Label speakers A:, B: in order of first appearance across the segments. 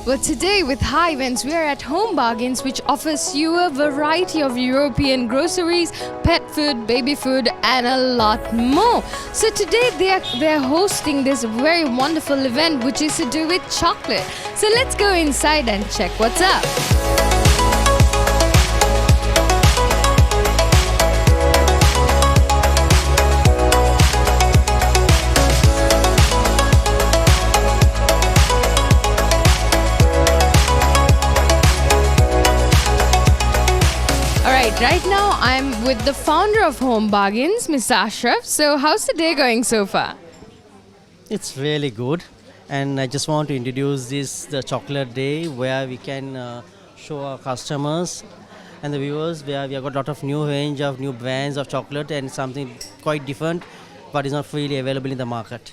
A: Well, today with Hi Events, we are at Home Bargains, which offers you a variety of European groceries, pet food, baby food, and a lot more. So today they are hosting this very wonderful event, which is to do with chocolate. So let's go inside and check what's up. Right now, I'm with the founder of Home Bargains, Mr. Ashraf. So, how's the day going so far?
B: It's really good, and I just want to introduce the chocolate day where we can show our customers and the viewers where we have got a lot of new range of new brands of chocolate and something quite different, but is not freely available in the market.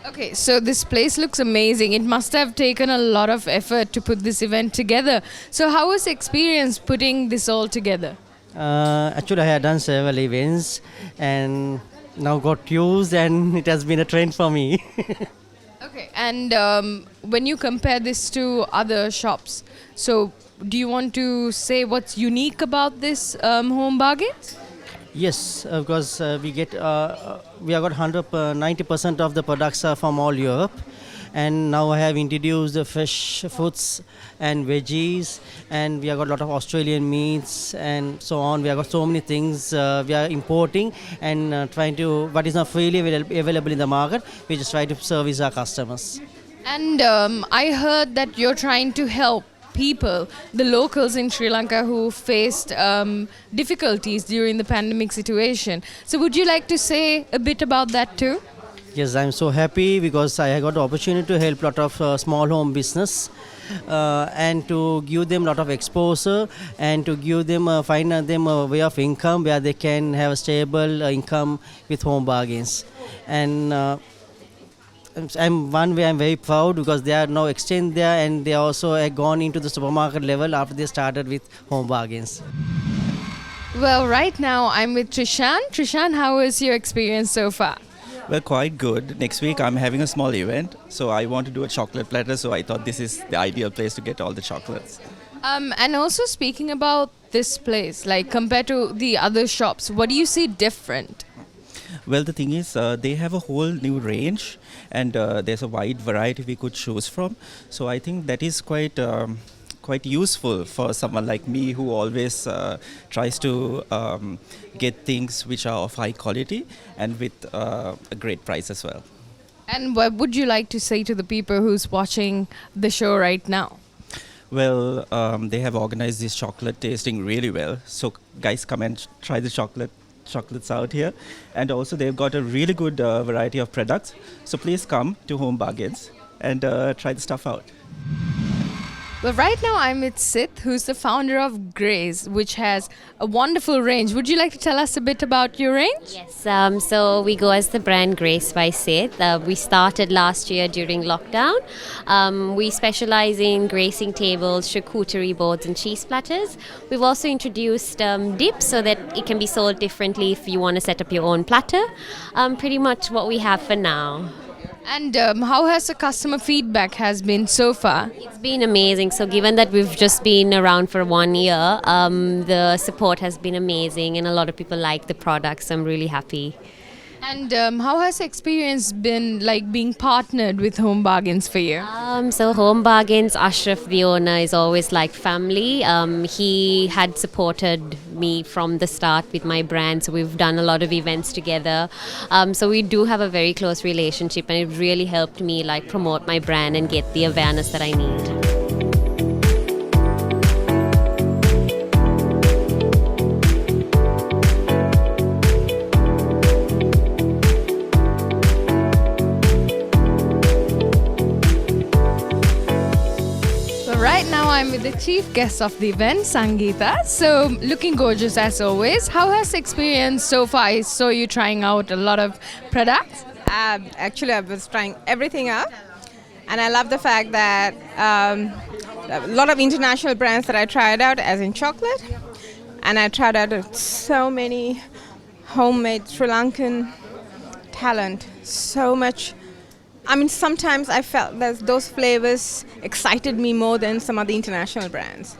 A: Okay, so this place looks amazing. It must have taken a lot of effort to put this event together. So, how was the experience putting this all together?
B: Actually, I had done several events and now got used, and it has been a trend for me.
A: Okay, and when you compare this to other shops, so do you want to say what's unique about this Home Bargains?
B: Yes, because we have got 90% of the products are from all Europe, and now I have introduced the fresh fruits and veggies, and we have got a lot of Australian meats and so on. We have got so many things we are importing and trying to, but it's not freely available in the market. We just try to service our customers.
A: And I heard that you're trying to help people, the locals in Sri Lanka who faced difficulties during the pandemic situation. So would you like to say a bit about that too?
B: Yes, I'm so happy because I got the opportunity to help a lot of small home business and to give them a lot of exposure and to give them, find them a way of income where they can have a stable income with Home Bargains. And I'm very proud because they are now extend there, and they also have gone into the supermarket level after they started with Home Bargains.
A: Well, right now I'm with Trishan. Trishan, how was your experience so far?
C: Well, quite good. Next week I'm having a small event, so I want to do a chocolate platter, so I thought this is the ideal place to get all the chocolates.
A: And also speaking about this place, like compared to the other shops, what do you see different?
C: Well, the thing is, they have a whole new range, and there's a wide variety we could choose from. So I think that is quite useful for someone like me who always tries to get things which are of high quality and with a great price as well.
A: And what would you like to say to the people who's watching the show right now?
C: Well, they have organized this chocolate tasting really well. So guys, come and try the chocolates out here. And also they've got a really good variety of products. So please come to Home Bargains and try the stuff out.
A: Well, right now I'm with Sid, who's the founder of Grace, which has a wonderful range. Would you like to tell us a bit about your range?
D: Yes, so we go as the brand Grace by Sid. We started last year during lockdown. We specialize in gracing tables, charcuterie boards and cheese platters. We've also introduced dips so that it can be sold differently if you want to set up your own platter. Pretty much what we have for now.
A: And how has the customer feedback has been so far?
D: It's been amazing. So given that we've just been around for 1 year, the support has been amazing and a lot of people like the products. I'm really happy.
A: And how has the experience been like being partnered with Home Bargains for you?
D: So Home Bargains, Ashraf, the owner, is always like family. He had supported me from the start with my brand, so we've done a lot of events together. So we do have a very close relationship, and it really helped me like promote my brand and get the awareness that I need.
A: Right now I'm with the chief guest of the event, Sangeeta. So looking gorgeous as always. How has the experience so far? I saw you trying out a lot of products.
E: Actually, I was trying everything out, and I love the fact that a lot of international brands that I tried out, as in chocolate, and I tried out so many homemade Sri Lankan talent, so much I mean, sometimes I felt that those flavors excited me more than some of the international brands.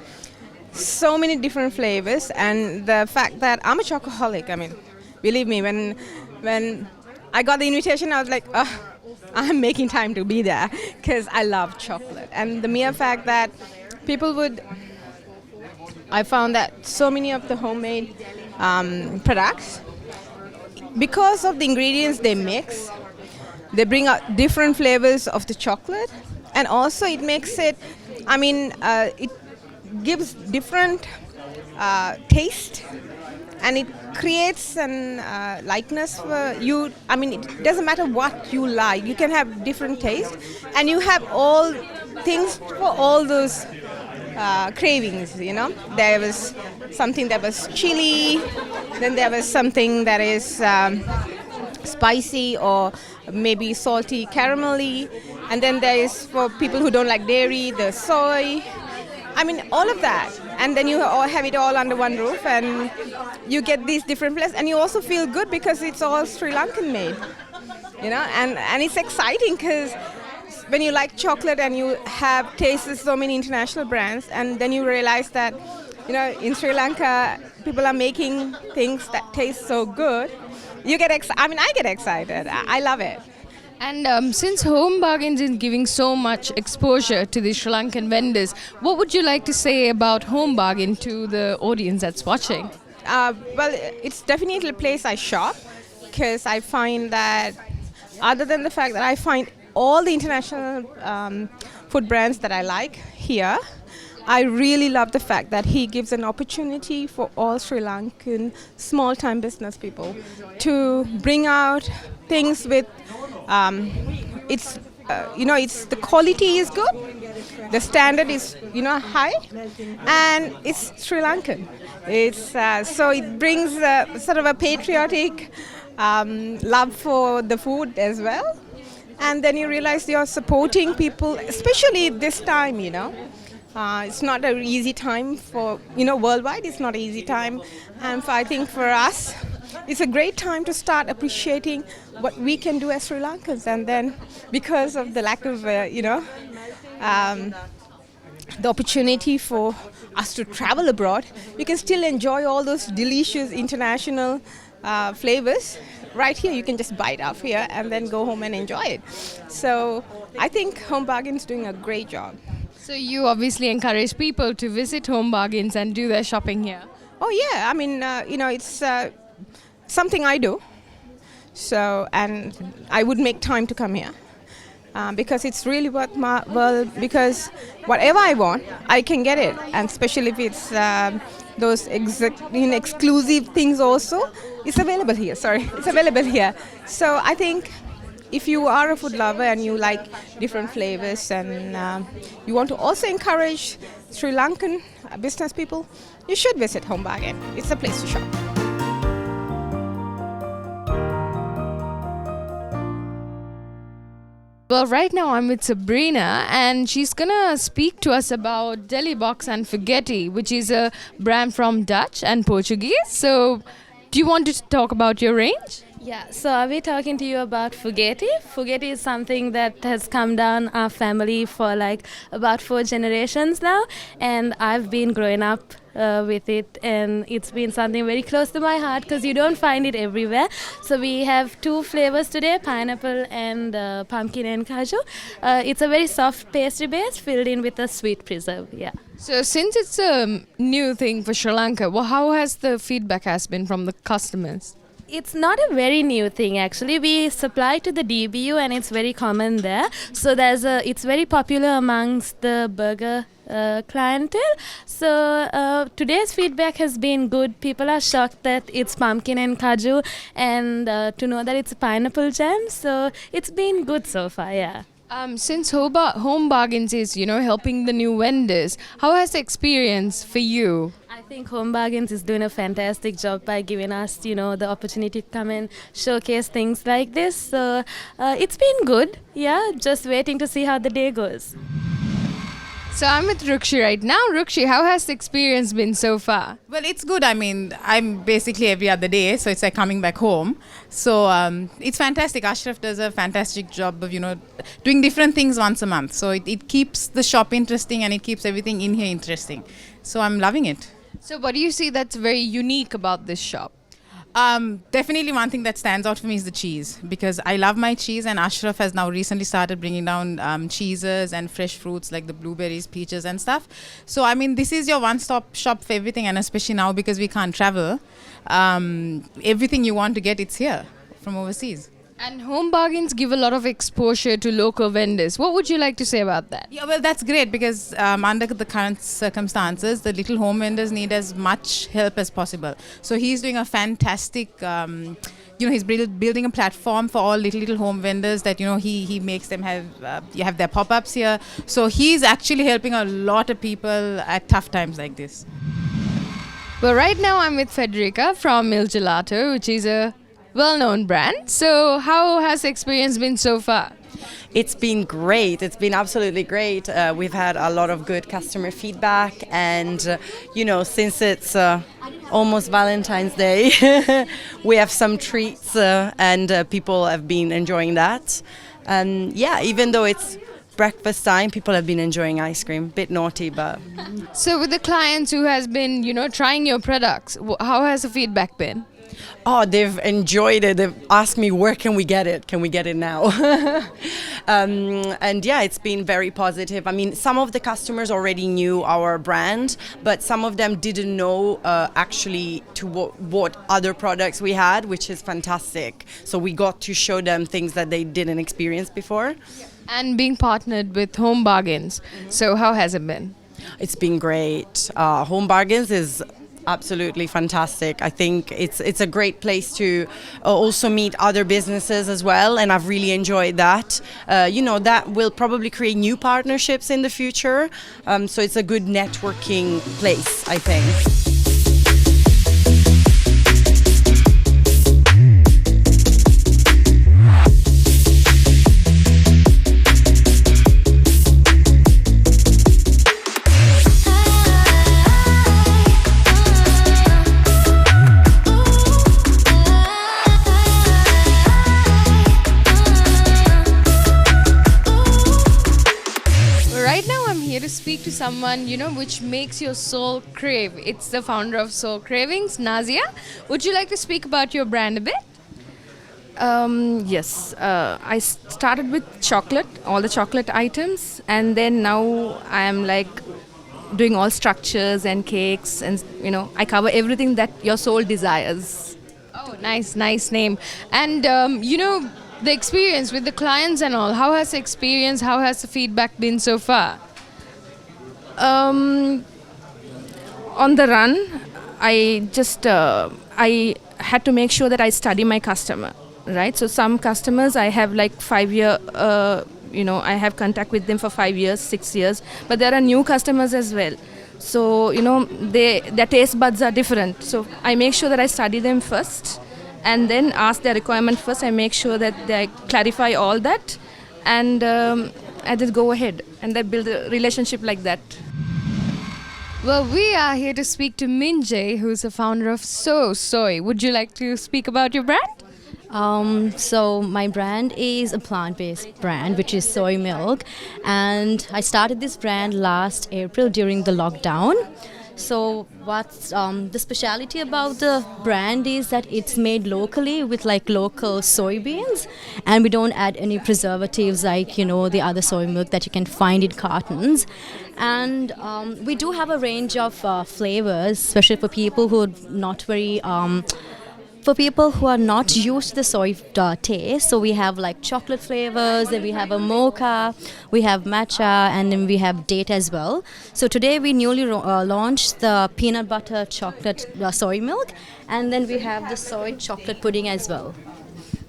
E: So many different flavors, and the fact that I'm a chocoholic. I mean, believe me, when I got the invitation, I was like, oh, I'm making time to be there because I love chocolate. And the mere fact that people would, I found that so many of the homemade products, because of the ingredients they mix, they bring out different flavors of the chocolate, and also it makes it, it gives different taste, and it creates an likeness for you. I mean, it doesn't matter what you like, you can have different taste, and you have all things for all those cravings, you know. There was something that was chili, then there was something that is spicy or maybe salty caramelly, and then there is for people who don't like dairy, the soy. I mean, all of that, and then you all have it all under one roof, and you get these different flavors, and you also feel good because it's all Sri Lankan made, you know, and it's exciting because when you like chocolate and you have tasted so many international brands, and then you realize that, you know, in Sri Lanka, people are making things that taste so good. You get I get excited. I love it.
A: And since Home Bargains is giving so much exposure to the Sri Lankan vendors, what would you like to say about Home Bargain to the audience that's watching?
E: Well, it's definitely a place I shop because I find that, other than the fact that I find all the international food brands that I like here, I really love the fact that he gives an opportunity for all Sri Lankan small-time business people to bring out things with, it's the quality is good, the standard is, high, and it's Sri Lankan. It's so it brings sort of a patriotic love for the food as well, and then you realize you're supporting people, especially this time, It's not an easy time for, worldwide, it's not an easy time. And I think for us, it's a great time to start appreciating what we can do as Sri Lankans. And then because of the lack of, the opportunity for us to travel abroad, we can still enjoy all those delicious international flavors. Right here, you can just buy it off here and then go home and enjoy it. So I think Home Bargain's doing a great job.
A: So you obviously encourage people to visit Home Bargains and do their shopping here.
E: Oh yeah, I mean, it's something I do. So, and I would make time to come here because it's really worth because whatever I want, I can get it, and especially if it's those exclusive things also, it's available here. It's available here. So I think, if you are a food lover and you like different flavors and you want to also encourage Sri Lankan business people, you should visit Home Bargain. It's a place to shop.
A: Well, right now I'm with Sabrina, and she's gonna speak to us about Deli Box and Fugetti, which is a brand from Dutch and Portuguese. So, do you want to talk about your range?
F: Yeah, so I'll be talking to you about Fugetti. Fugetti is something that has come down our family for like about 4 generations now, and I've been growing up with it, and it's been something very close to my heart because you don't find it everywhere. So we have 2 flavors today, pineapple and pumpkin and kaju. It's a very soft pastry base filled in with a sweet preserve, yeah.
A: So since it's a new thing for Sri Lanka, how has the feedback has been from the customers?
F: It's not a very new thing actually. We supply to the DBU and it's very common there. So it's very popular amongst the burger clientele. So today's feedback has been good. People are shocked that it's pumpkin and kaju, and to know that it's pineapple jam. So it's been good so far, yeah.
A: Since Home Bargains is, helping the new vendors, how has the experience for you?
F: I think Home Bargains is doing a fantastic job by giving us, the opportunity to come and showcase things like this. So it's been good, yeah, just waiting to see how the day goes.
A: So I'm with Rukshi right now. Rukshi, how has the experience been so far?
G: Well, it's good. I mean, I'm basically every other day, so it's like coming back home. So it's fantastic. Ashraf does a fantastic job of, doing different things once a month. So it keeps the shop interesting and it keeps everything in here interesting. So I'm loving it.
A: So what do you see that's very unique about this shop?
G: Definitely one thing that stands out for me is the cheese, because I love my cheese, and Ashraf has now recently started bringing down cheeses and fresh fruits like the blueberries, peaches and stuff. So I mean, this is your one-stop shop for everything, and especially now because we can't travel, everything you want to get, it's here from overseas.
A: And Home Bargains give a lot of exposure to local vendors. What would you like to say about that?
G: Yeah, well, that's great because under the current circumstances, the little home vendors need as much help as possible. So he's doing a fantastic, he's building a platform for all little home vendors that, he makes them have their pop-ups here. So he's actually helping a lot of people at tough times like this.
A: Well, right now I'm with Federica from Il Gelato, which is a well-known brand. So how has the experience been so far?
H: It's been great. It's been absolutely great. We've had a lot of good customer feedback, and since it's almost Valentine's Day, we have some treats, and people have been enjoying that. And even though it's breakfast time, people have been enjoying ice cream. Bit naughty, but
A: So with the clients who has been, trying your products, how has the feedback been?
H: oh, they've enjoyed it. They've asked me, where can we get it? Can we get it now? And it's been very positive. I mean, some of the customers already knew our brand, but some of them didn't know actually to what other products we had, which is fantastic. So we got to show them things that they didn't experience before.
A: And being partnered with Home Bargains. So how has it been?
H: It's been great. Home Bargains is absolutely fantastic. I think it's a great place to also meet other businesses as well, and I've really enjoyed that. That will probably create new partnerships in the future. So it's a good networking place, I think.
A: To speak to someone, which makes your soul crave. It's the founder of Soul Cravings, Nazia. Would you like to speak about your brand a bit?
F: Yes, I started with chocolate, all the chocolate items, and then now I am like doing all structures and cakes, and I cover everything that your soul desires.
A: Oh, nice name. And the experience with the clients and all, how has the feedback been so far?
F: On the run, I just I had to make sure that I study my customer, right? So some customers I have like 5-year, I have contact with them for 5 years, 6 years, but there are new customers as well. So their taste buds are different. So I make sure that I study them first, and then ask their requirement first. I make sure that they clarify all that, and I just go ahead and then build a relationship like that.
A: Well, we are here to speak to Minjay, who's the founder of So Soy. Would you like to speak about your brand?
I: So my brand is a plant-based brand, which is soy milk, and I started this brand last April during the lockdown. So what's the speciality about the brand is that it's made locally with like local soybeans, and we don't add any preservatives like the other soy milk that you can find in cartons. And we do have a range of flavors, especially for people who are not very for people who are not used to the soy taste. So we have like chocolate flavors, then we have a mocha, we have matcha, and then we have date as well. So today we newly launched the peanut butter chocolate soy milk, and then we have the soy chocolate pudding as well.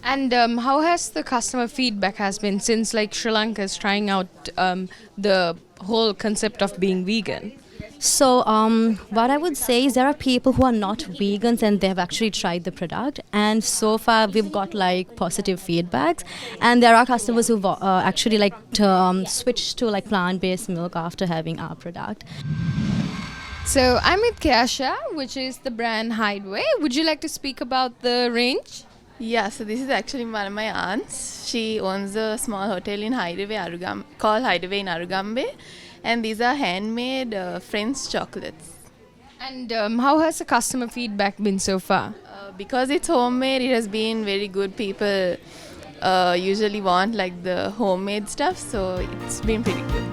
A: And how has the customer feedback has been since like Sri Lanka is trying out the whole concept of being vegan?
I: So, what I would say is there are people who are not vegans and they have actually tried the product, and so far we've got like positive feedbacks. And there are customers who've actually like switched to like plant-based milk after having our product.
A: So I'm with Kiasha, which is the brand Hideaway. Would you like to speak about the range?
J: Yeah, so this is actually one of my aunts. She owns a small hotel in Hideaway, called Hideaway in Arugambe. And these are handmade French chocolates.
A: And how has the customer feedback been so far?
J: Because it's homemade, it has been very good. People usually want like the homemade stuff, so it's been pretty good.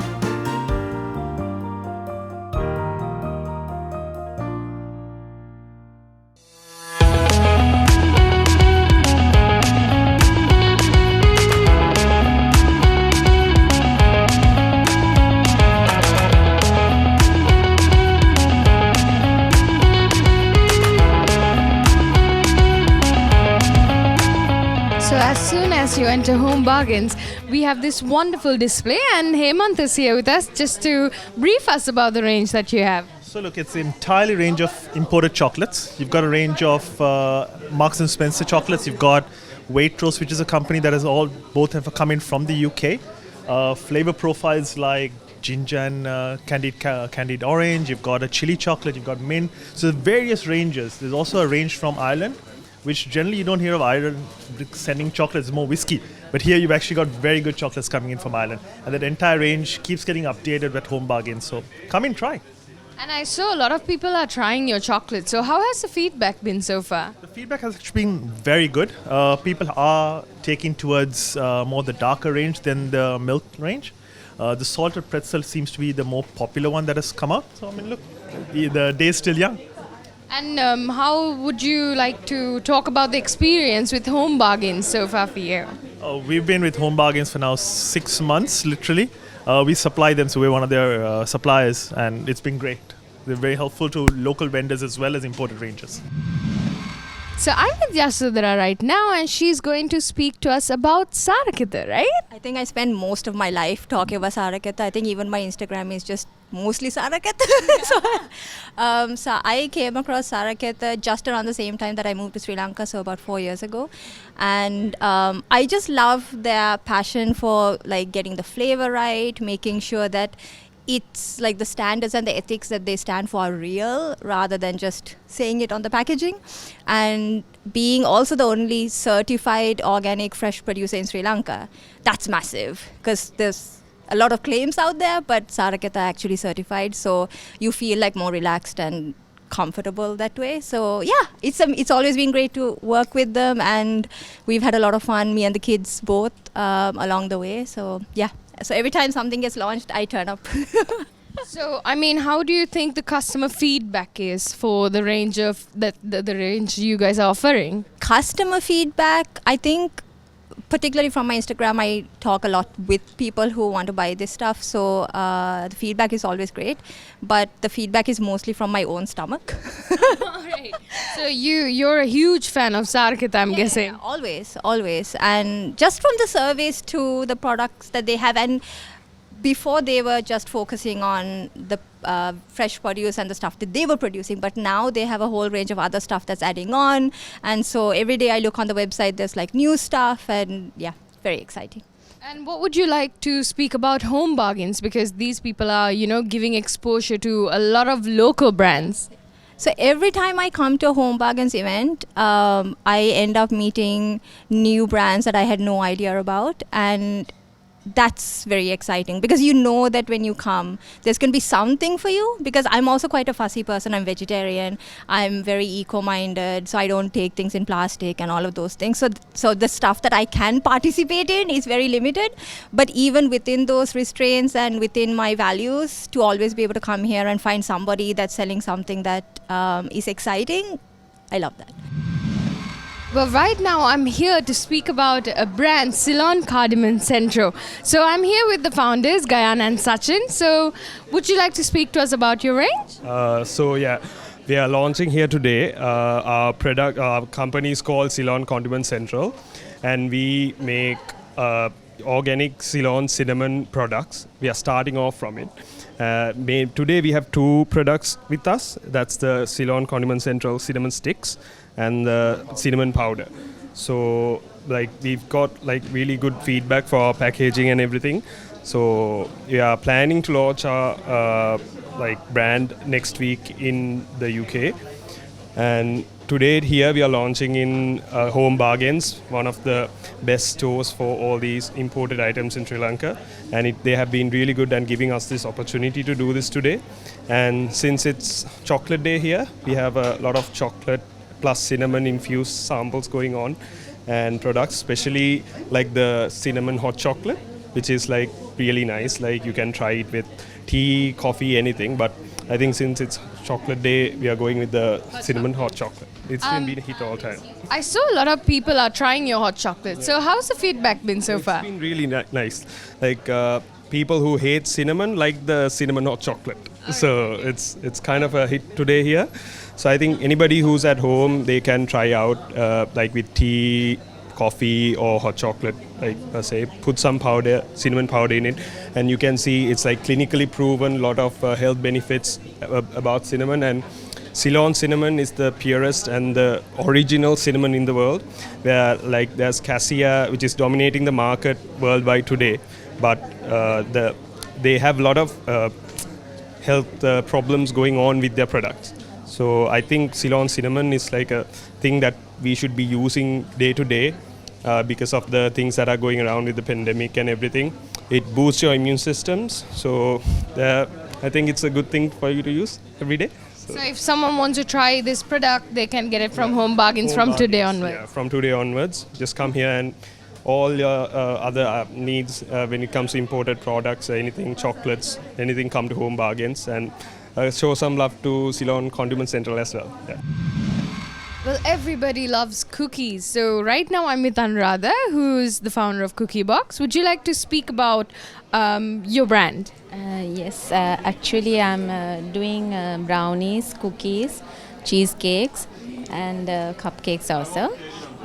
A: So as soon as you enter Home Bargains, we have this wonderful display, and Hemant is here with us just to brief us about the range that you have.
K: So look, it's entirely range of imported chocolates. You've got a range of Marks and Spencer chocolates. You've got Waitrose, which is a company that both have come in from the UK. Flavor profiles like ginger and candied orange. You've got a chili chocolate. You've got mint. So various ranges. There's also a range from Ireland, which generally you don't hear of Ireland sending chocolates, more whiskey. But here you've actually got very good chocolates coming in from Ireland. And that entire range keeps getting updated at Home Bargains. So come in, try.
A: And I saw a lot of people are trying your chocolate. So how has the feedback been so far?
K: The feedback has actually been very good. People are taking towards more the darker range than the milk range. The salted pretzel seems to be the more popular one that has come out. So I mean, look, the day is still young.
A: And how would you like to talk about the experience with Home Bargains so far for you?
K: We've been with Home Bargains for now 6 months, literally. We supply them, so we're one of their suppliers, and it's been great. They're very helpful to local vendors as well as imported ranges.
A: So I'm with Yasudhara right now, and she's going to speak to us about Sarakita, right?
L: I think I spend most of my life talking about Sarakita. I think even my Instagram is just mostly Sarakita. So I came across Sarakita just around the same time that I moved to Sri Lanka, so about 4 years ago. And I just love their passion for like getting the flavor right, making sure that it's like the standards and the ethics that they stand for are real rather than just saying it on the packaging, and being also the only certified organic fresh producer in Sri Lanka. That's massive because there's a lot of claims out there, but Sarakita actually certified, so you feel like more relaxed and comfortable that way. So yeah, it's always been great to work with them, and we've had a lot of fun, me and the kids both, along the way. So yeah. So every time something gets launched, I turn up.
A: So, I mean, how do you think the customer feedback is for the range of the range you guys are offering?
L: Customer feedback, I think, particularly from my Instagram, I talk a lot with people who want to buy this stuff. So the feedback is always great, but the feedback is mostly from my own stomach.
A: Alright. So you're a huge fan of Sarakita, I'm guessing.
L: Yeah, always. And just from the surveys to the products that they have, and before they were just focusing on the fresh produce and the stuff that they were producing, but now they have a whole range of other stuff that's adding on. And so every day I look on the website, there's like new stuff, and yeah, very exciting.
A: And what would you like to speak about Home Bargains? Because these people are, giving exposure to a lot of local brands.
L: So every time I come to a Home Bargains event, I end up meeting new brands that I had no idea about, and that's very exciting because you know that when you come, there's going to be something for you, because I'm also quite a fussy person. I'm vegetarian. I'm very eco-minded, so I don't take things in plastic and all of those things. So the stuff that I can participate in is very limited. But even within those restraints and within my values, to always be able to come here and find somebody that's selling something that is exciting, I love that.
A: Well, right now I'm here to speak about a brand, Ceylon Cardamom Centro. So I'm here with the founders, Gayan and Sachin. So would you like to speak to us about your range?
M: We are launching here today. Our company is called Ceylon Condiment Central, and we make organic Ceylon cinnamon products. We are starting off from it. Today we have 2 products with us. That's the Ceylon Condiment Central cinnamon sticks and the cinnamon powder. So like we've got like really good feedback for our packaging and everything. So we are planning to launch our like brand next week in the UK. And today here we are launching in Home Bargains, one of the best stores for all these imported items in Sri Lanka. And they have been really good and giving us this opportunity to do this today. And since it's chocolate day here, we have a lot of chocolate plus cinnamon infused samples going on and products, especially like the cinnamon hot chocolate, which is like really nice. Like you can try it with tea, coffee, anything. But I think since it's chocolate day, we are going with the cinnamon hot chocolate. It's been a hit all time.
A: I saw a lot of people are trying your hot chocolate. So how's the feedback been so far?
M: It's been really nice. Like people who hate cinnamon like the cinnamon hot chocolate. So it's kind of a hit today here. So I think anybody who's at home, they can try out like with tea, coffee or hot chocolate, like I say, put some powder, cinnamon powder in it, and you can see it's like clinically proven, lot of health benefits about cinnamon. And Ceylon cinnamon is the purest and the original cinnamon in the world, where like there's cassia, which is dominating the market worldwide today, but they have a lot of health problems going on with their products. So I think Ceylon cinnamon is like a thing that we should be using day to day because of the things that are going around with the pandemic and everything. It boosts your immune systems. So I think it's a good thing for you to use every day.
A: So if someone wants to try this product, they can get it from Home Bargains from today onwards.
M: Yeah, from today onwards. Just come here and all your other needs when it comes to imported products, anything, chocolates, anything, come to Home Bargains and show some love to Ceylon Condiment Central as well. Yeah.
A: Well, everybody loves cookies. So right now I'm with Anuradha, who's the founder of Cookie Box. Would you like to speak about your brand?
N: Yes, actually I'm doing brownies, cookies, cheesecakes and cupcakes also.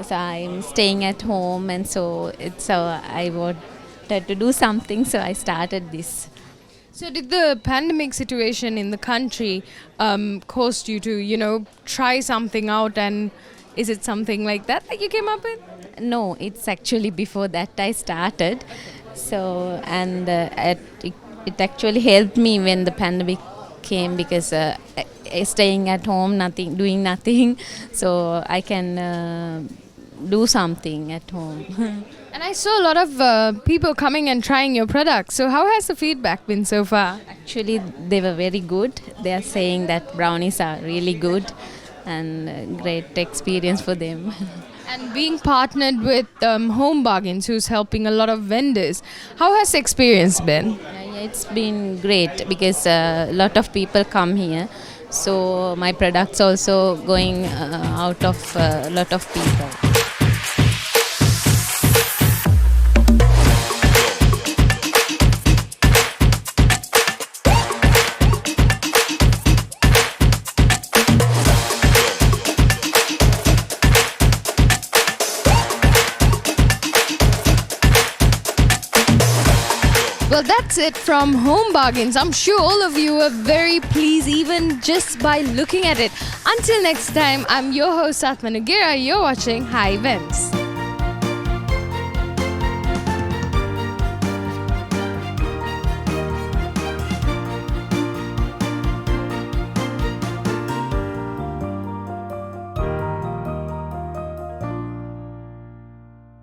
N: So I'm staying at home and so I wanted to do something, so I started this.
A: So did the pandemic situation in the country caused you to, try something out, and is it something like that you came up with?
N: No, it's actually before that I started. So, and it actually helped me when the pandemic came because staying at home, doing nothing, so I can do something at home.
A: And I saw a lot of people coming and trying your products. So how has the feedback been so far?
N: Actually, they were very good. They are saying that brownies are really good and great experience for them.
A: And being partnered with Home Bargains, who's helping a lot of vendors, how has the experience been?
N: Yeah, it's been great because a lot of people come here. So my products also going out of a lot of people.
A: Well, that's it from Home Bargains. I'm sure all of you are very pleased even just by looking at it. Until next time, I'm your host Atma Nugira. You're watching Hi Events.